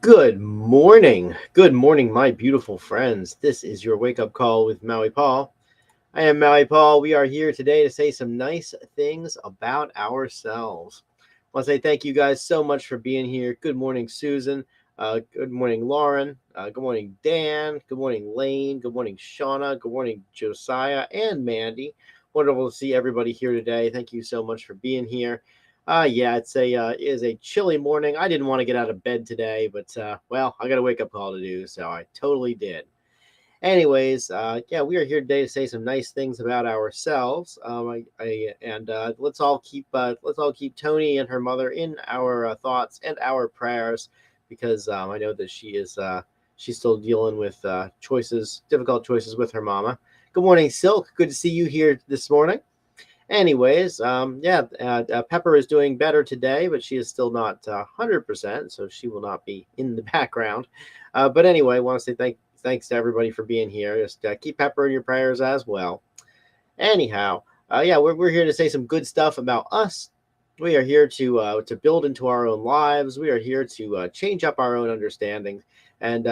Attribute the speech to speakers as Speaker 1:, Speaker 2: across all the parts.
Speaker 1: Good morning. Good morning, my beautiful friends. This is your wake up call with Maui Paul. I am Maui Paul. We are here today to say some nice things about ourselves. I want to say thank you guys so much for being here. Good morning, Susan. Good morning, Lauren. Good morning, Dan. Good morning, Lane. Good morning, Shauna. Good morning, Josiah and Mandy. Wonderful to see everybody here today. Thank you so much for being here. Yeah, it is a chilly morning. I didn't want to get out of bed today, but well, I got a wake up call to do, so I totally did. Anyways, yeah, we are here today to say some nice things about ourselves. Let's all keep Tony and her mother in our thoughts and our prayers, because I know that she's still dealing with difficult choices with her mama. Good morning, Silk. Good to see you here this morning. Anyways, Pepper is doing better today, but she is still not 100%, so she will not be in the background. But anyway, I want to say thanks to everybody for being here. Just keep Pepper in your prayers as well. Anyhow, yeah, we're here to say some good stuff about us. We are here to build into our own lives. We are here to change up our own understanding, and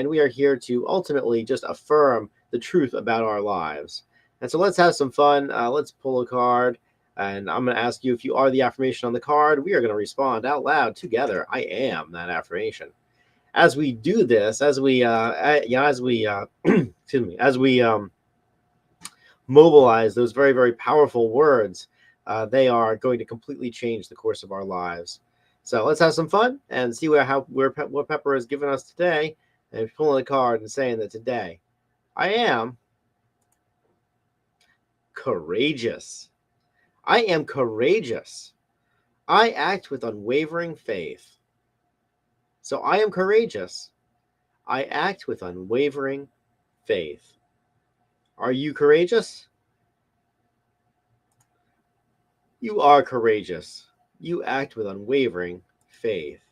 Speaker 1: we are here to ultimately just affirm the truth about our lives. And so let's have some fun. Let's pull a card, and I'm going to ask you if you are the affirmation on the card. We are going to respond out loud together. I am that affirmation. As we do this, excuse me, as we mobilize those very, very powerful words, they are going to completely change the course of our lives. So let's have some fun and see what Pepper has given us today, and pulling a card and saying that today I am courageous. I am courageous. I act with unwavering faith. So I am courageous. I act with unwavering faith. Are you courageous? You are courageous. You act with unwavering faith.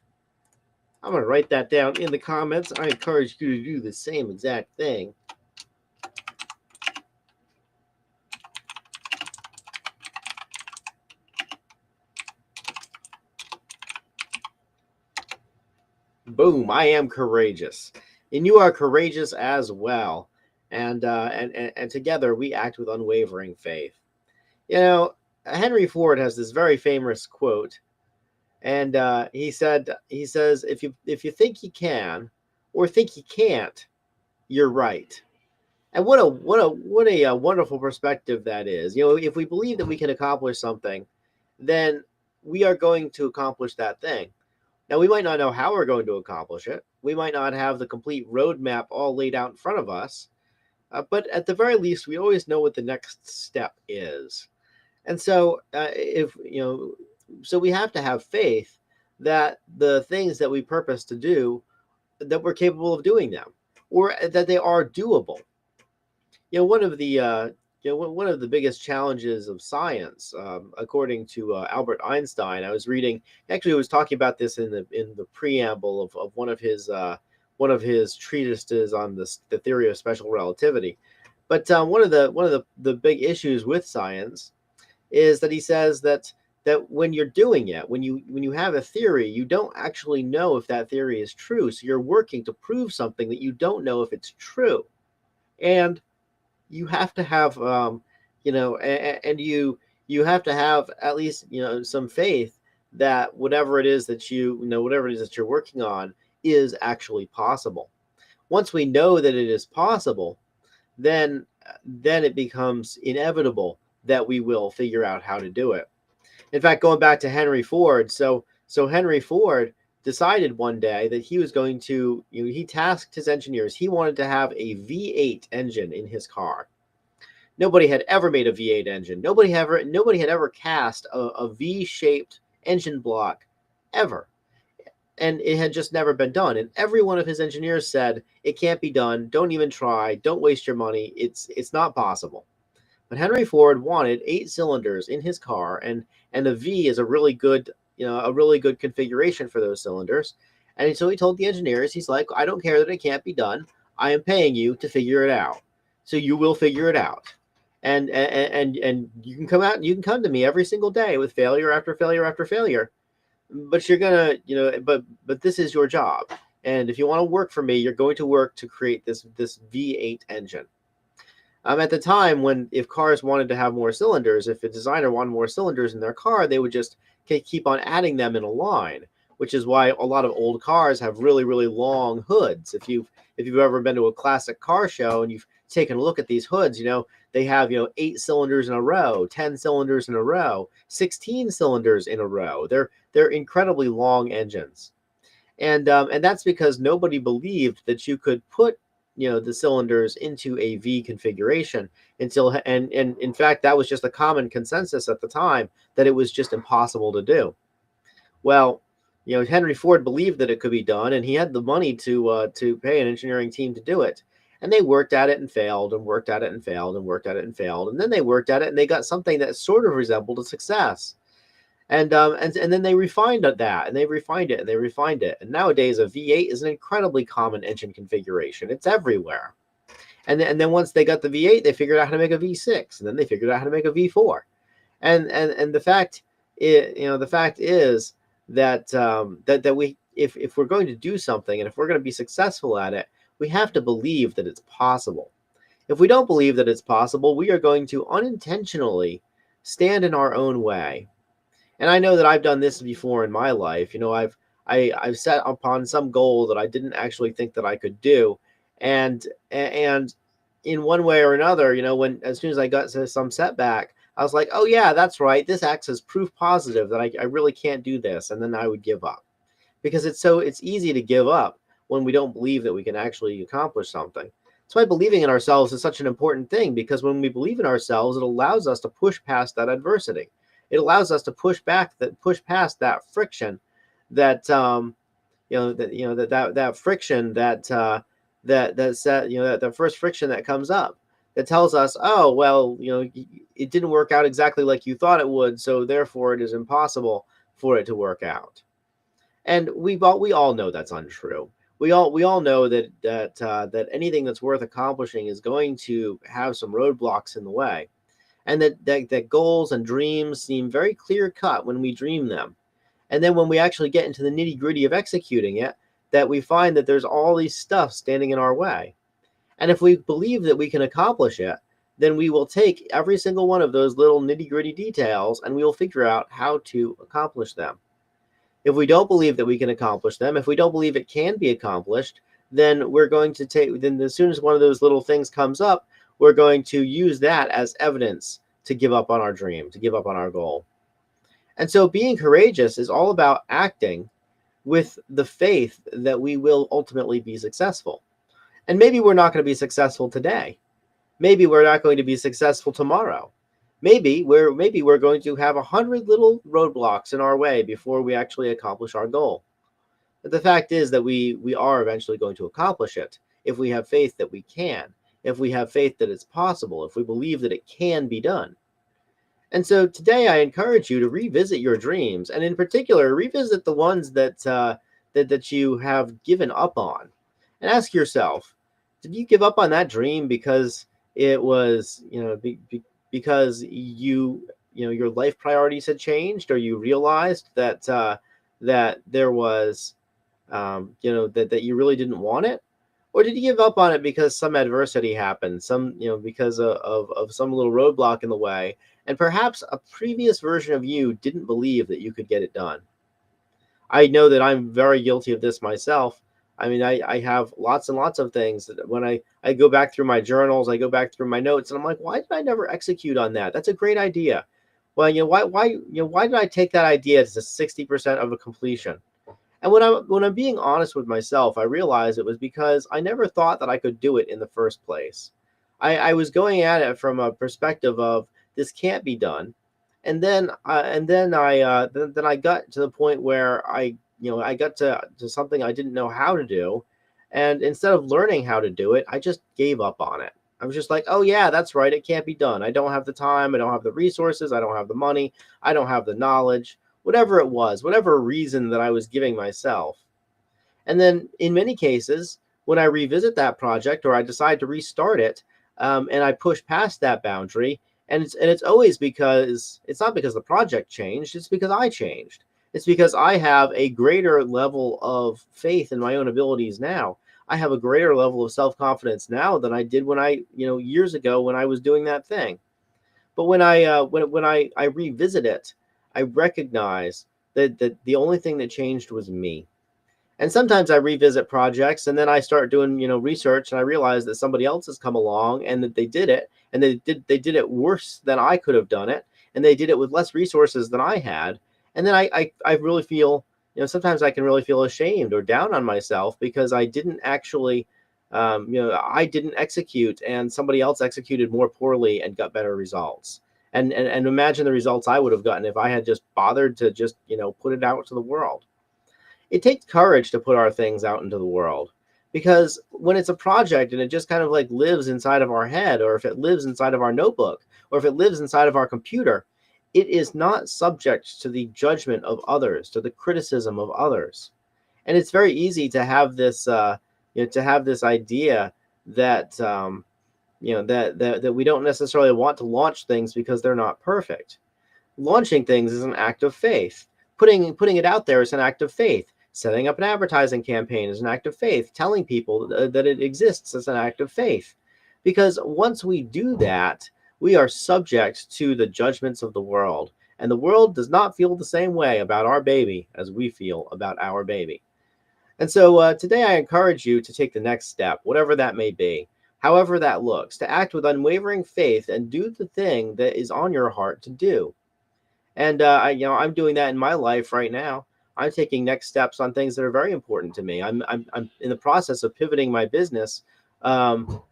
Speaker 1: I'm going to write that down in the comments. I encourage you to do the same exact thing. Boom, I am courageous. And you are courageous as well. And together we act with unwavering faith. You know, Henry Ford has this very famous quote, and he says, if you think you can or think you can't, you're right. And what a wonderful perspective that is. You know, if we believe that we can accomplish something, then we are going to accomplish that thing. Now, we might not know how we're going to accomplish it. We might not have the complete roadmap all laid out in front of us, but at the very least, we always know what the next step is. And so, if you know, so we have to have faith that the things that we purpose to do, that we're capable of doing them, or that they are doable. You know, one of the biggest challenges of science, according to Albert Einstein. I was reading. Actually, I was talking about this in the preamble of one of his treatises on the theory of special relativity. But one of the big issues with science is that he says that when you're doing it, when you have a theory, you don't actually know if that theory is true. So you're working to prove something that you don't know if it's true, and you have to have and you have to have at least some faith that whatever it is that you're working on is actually possible. Once we know that it is possible, then it becomes inevitable that we will figure out how to do it. In fact, going back to Henry Ford, so Henry Ford decided one day that he was going to, he tasked his engineers. He wanted to have a V8 engine in his car. Nobody had ever made a V8 engine. Nobody had ever cast a V-shaped engine block ever. And it had just never been done. And every one of his engineers said, it can't be done. Don't even try. Don't waste your money. It's not possible. But Henry Ford wanted 8 cylinders in his car, and a V is a really good configuration for those cylinders. And so he told the engineers, he's like, I don't care that it can't be done. I am paying you to figure it out. So you will figure it out. And you can come to me every single day with failure after failure after failure. But you're gonna, but this is your job. And if you want to work for me, you're going to work to create this V8 engine. At the time, when if cars wanted to have more cylinders, if a designer wanted more cylinders in their car, they would just keep on adding them in a line, which is why a lot of old cars have really, really long hoods. If you've ever been to a classic car show and you've taken a look at these hoods, they have 8 cylinders in a row, 10 cylinders in a row, 16 cylinders in a row. They're incredibly long engines, and that's because nobody believed that you could put the cylinders into a V configuration and in fact that was just a common consensus at the time that it was just impossible to do. Well, Henry Ford believed that it could be done, and he had the money to pay an engineering team to do it. And they worked at it and failed, and worked at it and failed, and worked at it and failed, and then they worked at it and they got something that sort of resembled a success. And then they refined that, and they refined it, and they refined it. And nowadays, a V8 is an incredibly common engine configuration. It's everywhere. And then once they got the V8, they figured out how to make a V6, and then they figured out how to make a V4. And the fact is that that we if we're going to do something, and if we're going to be successful at it, we have to believe that it's possible. If we don't believe that it's possible, we are going to unintentionally stand in our own way. And I know that I've done this before in my life. I've set upon some goal that I didn't actually think that I could do, and in one way or another, when as soon as I got to some setback, I was like, oh yeah, that's right. This acts as proof positive that I really can't do this, and then I would give up, because it's easy to give up when we don't believe that we can actually accomplish something. That's why believing in ourselves is such an important thing, because when we believe in ourselves, it allows us to push past that adversity. It allows us to push past that friction, that that friction that the first friction that comes up, that tells us, oh well, it didn't work out exactly like you thought it would, so therefore it is impossible for it to work out. And we all know that's untrue. We all know that anything that's worth accomplishing is going to have some roadblocks in the way, and that goals and dreams seem very clear cut when we dream them. And then when we actually get into the nitty gritty of executing it, that we find that there's all these stuff standing in our way. And if we believe that we can accomplish it, then we will take every single one of those little nitty gritty details and we will figure out how to accomplish them. If we don't believe that we can accomplish them, if we don't believe it can be accomplished, then then as soon as one of those little things comes up, we're going to use that as evidence to give up on our dream, to give up on our goal. And so being courageous is all about acting with the faith that we will ultimately be successful. And maybe we're not going to be successful today. Maybe we're not going to be successful tomorrow. Maybe we're going to have 100 little roadblocks in our way before we actually accomplish our goal. But the fact is that we are eventually going to accomplish it if we have faith that we can, if we have faith that it's possible, if we believe that it can be done. And so today I encourage you to revisit your dreams, and in particular, revisit the ones that you have given up on, and ask yourself, did you give up on that dream because it was, because your life priorities had changed, or you realized that there was, that you really didn't want it? Or did you give up on it because some adversity happened, because of some little roadblock in the way, and perhaps a previous version of you didn't believe that you could get it done? I know that I'm very guilty of this myself. I mean, I have lots and lots of things that when I go back through my journals, I go back through my notes, and I'm like, why did I never execute on that? That's a great idea. Well, why did I take that idea to 60% of a completion? And when I'm being honest with myself, I realize it was because I never thought that I could do it in the first place. I was going at it from a perspective of this can't be done, and then I got to the point where I got to something I didn't know how to do, and instead of learning how to do it, I just gave up on it. I was just like, oh yeah, that's right, it can't be done. I don't have the time, I don't have the resources, I don't have the money, I don't have the knowledge. Whatever it was, whatever reason that I was giving myself. And then in many cases, when I revisit that project or I decide to restart it, and I push past that boundary, and it's always because it's not because the project changed, it's because I changed. It's because I have a greater level of faith in my own abilities now. I have a greater level of self-confidence now than I did when years ago when I was doing that thing. But when I revisit it, I recognize that the only thing that changed was me. And sometimes I revisit projects and then I start doing, research, and I realize that somebody else has come along and that they did it, and they did it worse than I could have done it, and they did it with less resources than I had. And then I really feel, sometimes I can really feel ashamed or down on myself because I didn't actually I didn't execute, and somebody else executed more poorly and got better results. And imagine the results I would have gotten if I had just bothered to just, put it out to the world. It takes courage to put our things out into the world, because when it's a project and it just kind of like lives inside of our head, or if it lives inside of our notebook, or if it lives inside of our computer, it is not subject to the judgment of others, to the criticism of others. And it's very easy to have this idea that that we don't necessarily want to launch things because they're not perfect. Launching things is an act of faith. Putting it out there is an act of faith. Setting up an advertising campaign is an act of faith. Telling people that it exists is an act of faith. Because once we do that, we are subject to the judgments of the world. And the world does not feel the same way about our baby as we feel about our baby. And so today I encourage you to take the next step, whatever that may be, however that looks, to act with unwavering faith and do the thing that is on your heart to do. And I'm doing that in my life right now. I'm taking next steps on things that are very important to me. I'm in the process of pivoting my business from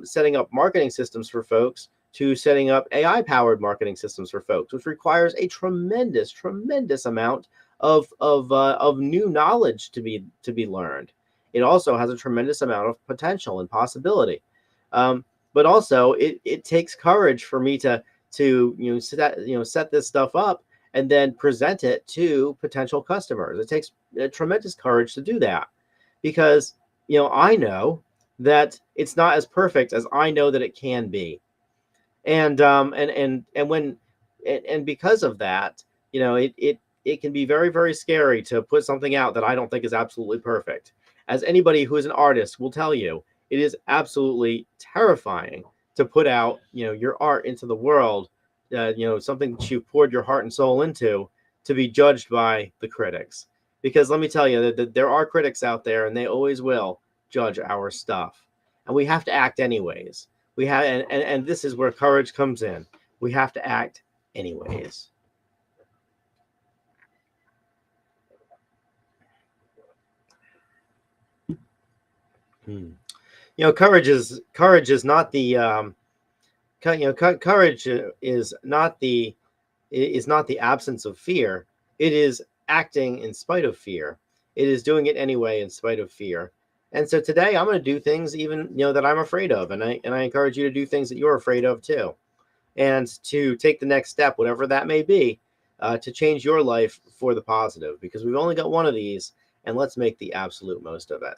Speaker 1: setting up marketing systems for folks to setting up AI powered marketing systems for folks, which requires a tremendous amount of new knowledge to be learned. It also has a tremendous amount of potential and possibility, but also it takes courage for me to set this stuff up and then present it to potential customers. It takes tremendous courage to do that, because I know that it's not as perfect as I know that it can be. And because of that, it can be very, very scary to put something out that I don't think is absolutely perfect. As anybody who is an artist will tell you, it is absolutely terrifying to put out your art into the world, something that you poured your heart and soul into, to be judged by the critics. Because let me tell you that there are critics out there, and they always will judge our stuff, and we have to act anyways. We have, and this is where courage comes in. We have to act anyways. Hmm. Courage is not the courage is not the absence of fear. It is acting in spite of fear. It is doing it anyway in spite of fear. And so today I'm going to do things even that I'm afraid of, and I encourage you to do things that you're afraid of too, and to take the next step, whatever that may be, to change your life for the positive. Because we've only got one of these, and let's make the absolute most of it.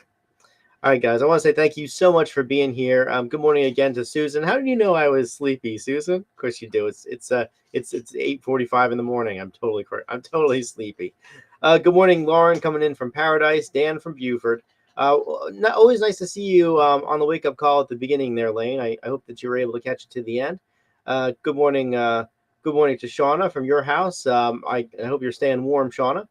Speaker 1: All right, guys, I want to say thank you so much for being here. Good morning again to Susan. How did you know I was sleepy, Susan? Of course you do. It's 8:45 in the morning. I'm totally sleepy. Good morning, Lauren, coming in from Paradise. Dan from Buford. Always nice to see you on the wake up call at the beginning there, Lane. I hope that you were able to catch it to the end. Good morning. Good morning to Shauna from your house. I hope you're staying warm, Shauna.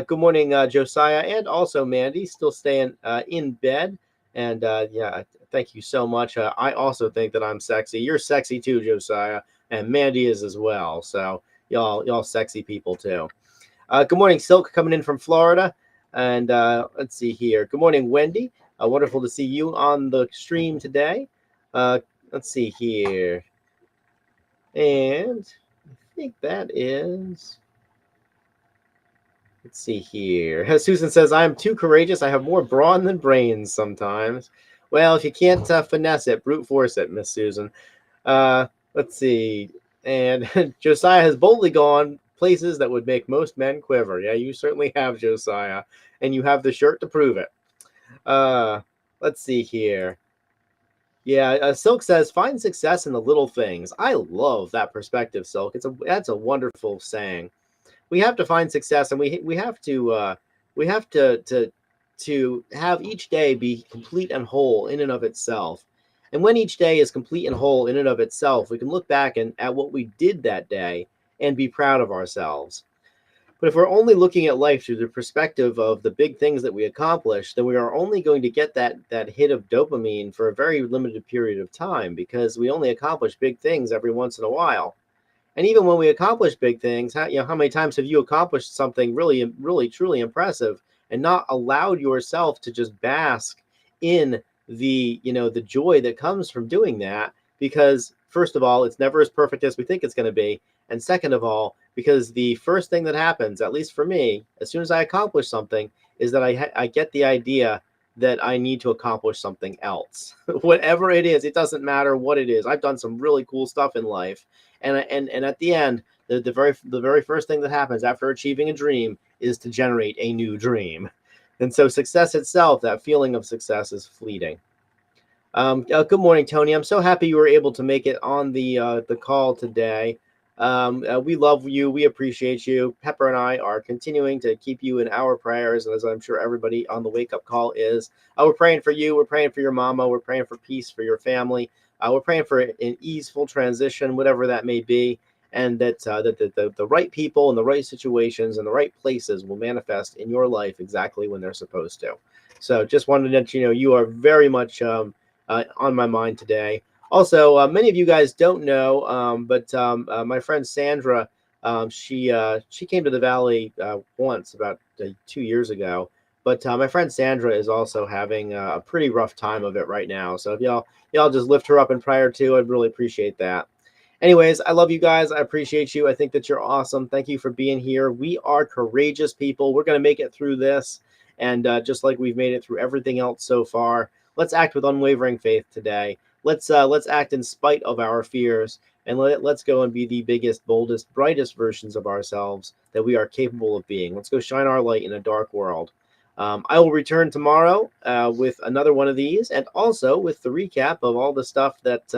Speaker 1: Good morning, Josiah, and also Mandy, still staying in bed. And yeah, thank you so much. I also think that I'm sexy. You're sexy too, Josiah, and Mandy is as well. So y'all sexy people too. Good morning, Silk, coming in from Florida. And let's see here. Good morning, Wendy. Wonderful to see you on the stream today. Let's see here. And I think that is... Let's see here. Susan says, I am too courageous. I have more brawn than brains sometimes. Well, if you can't finesse it, brute force it, Miss Susan. Let's see. And Josiah has boldly gone places that would make most men quiver. Yeah, you certainly have, Josiah. And you have the shirt to prove it. Let's see here. Yeah, Silk says, find success in the little things. I love that perspective, Silk. That's a wonderful saying. we have to find success, and we have to have each day be complete and whole in and of itself. And when each day is complete and whole in and of itself, we can look back and at what we did that day and be proud of ourselves. But if we're only looking at life through the perspective of the big things that we accomplish, then we are only going to get that hit of dopamine for a very limited period of time, because we only accomplish big things every once in a while. And even when we accomplish big things, how many times have you accomplished something really, really, truly impressive and not allowed yourself to just bask in the joy that comes from doing that? Because first of all, it's never as perfect as we think it's going to be, and second of all, because the first thing that happens, at least for me, as soon as I accomplish something, is that I get the idea that I need to accomplish something else. Whatever it is, it doesn't matter what it is. I've done some really cool stuff in life, and at the end, the very first thing that happens after achieving a dream is to generate a new dream. And so success itself, that feeling of success, is fleeting. Good morning, Tony. I'm so happy you were able to make it on the call today. We love you. We appreciate you. Pepper and I are continuing to keep you in our prayers, and as I'm sure everybody on the wake up call is. We're praying for you. We're praying for your mama. We're praying for peace for your family. We're praying for an easeful transition, whatever that may be, and that the right people and the right situations and the right places will manifest in your life exactly when they're supposed to. So just wanted to let you know you are very much on my mind today. Also, many of you guys don't know, but my friend Sandra, she came to the Valley once about 2 years ago. But my friend Sandra is also having a pretty rough time of it right now. So if y'all just lift her up in prayer too, I'd really appreciate that. Anyways, I love you guys. I appreciate you. I think that you're awesome. Thank you for being here. We are courageous people. We're going to make it through this. And just like we've made it through everything else so far, let's act with unwavering faith today. Let's act in spite of our fears, and let's go and be the biggest, boldest, brightest versions of ourselves that we are capable of being. Let's go shine our light in a dark world. I will return tomorrow with another one of these, and also with the recap of all the stuff that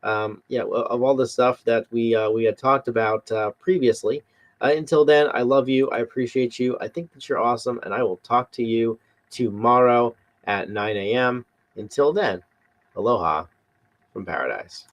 Speaker 1: of all the stuff that we had talked about previously. Until then, I love you. I appreciate you. I think that you're awesome, and I will talk to you tomorrow at 9 a.m. Until then, aloha from paradise.